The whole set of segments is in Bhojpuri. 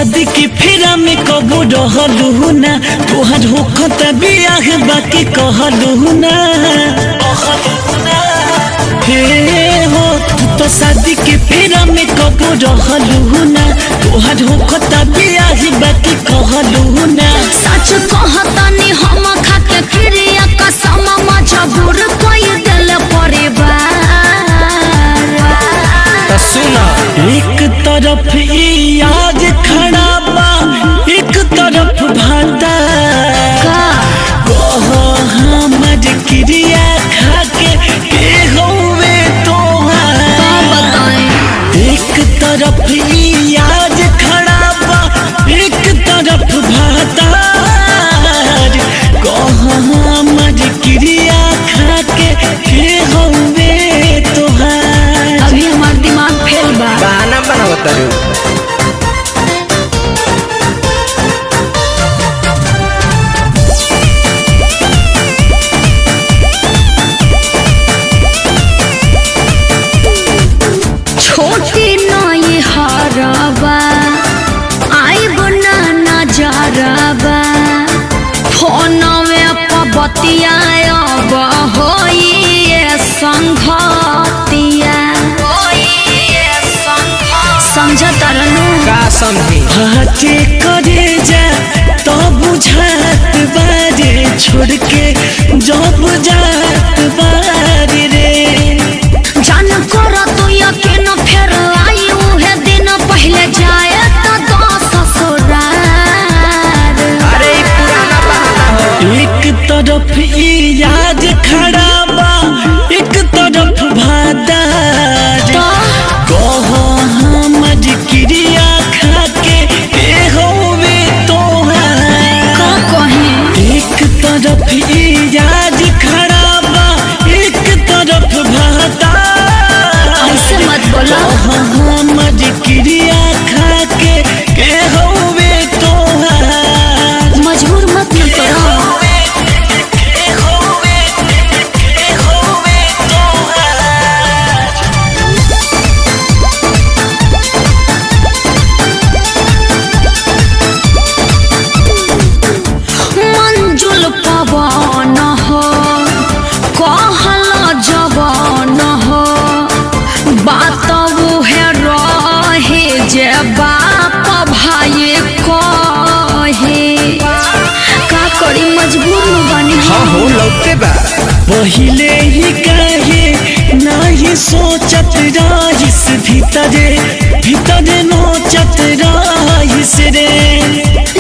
शादी की फेरा में कबू रहलू ना, तोहर होखत बियाह बाकी कहलू ना। हे हो तू तो शादी की फेरा में कबू रहलू ना, तोहर होखत बियाह बाकी कहलू ना। सच कहतानी हम खाके क्रिया कसम मजबूर कोई दिल परिवार। तो सुना एक तरफ याद खड़ा बा, एक तरफ भाता कहो हमर क्रिया खाके के होवे तोहार। एक तरफ याद खड़ा बा, एक तरफ भाता कहो हमर क्रिया खाके के होवे तोहार। अभी हमार दिमाग फेल बा। बहाना बनावत तारू। छोटी नई हरबा आइब ना नजरबा, फोनवे पर बतियाब होइए संघतिया। समझ तरनु का समझी हाथे करे जा तो बुझात बारे, छोड़ के जब जात बारे रे। जान कर तू यकीन फेर आई उहे दिन पहले जाए तो ससुराल। अरे ई पुराना बहाना हो। एक तरफ याद खड़ा बा, एक तरफ भादा कहो हमर क्रिया खाके के होवे तोहार। का कहे एक तरफ याद खड़ा बा, एक तरफ भादा ऐसे मत बोला। हमर क्रिया खाके के होवे तोहार। मजबूर मत न करो। मंजुल पवन हो कहल जवान हो, बात उहे रहे जे बाप भाई कहे। का करी मजबूर में बनी हाँ हो लौटे बा। पहिले ही कहे नहीं सोचत रहिस, भीतरे भीतरे नोचत रहिस रे।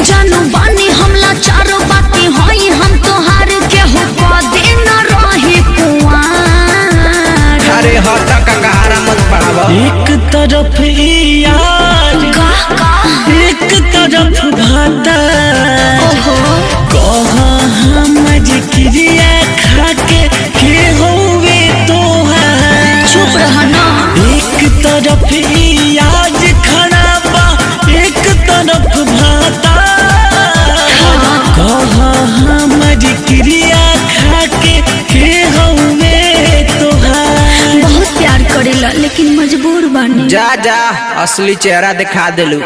जानू बानी हमला चारो बाती होई हम तोहार के हो पदे न रही कुआर। अरे हटा कंगारा मत पड़ावा। एक तरफ याद एक तरफ भाता ओहो कहो हमर क्रिया खाके के होवे तोहार। चुप रहना। एक तरफ याद खड़ा बा, एक तरफ भाता कहो हमर क्रिया खाके के होवे तोहार। बहुत प्यार करेला लेकिन मजबूर बानी। जा जा असली चेहरा दिखा देलू।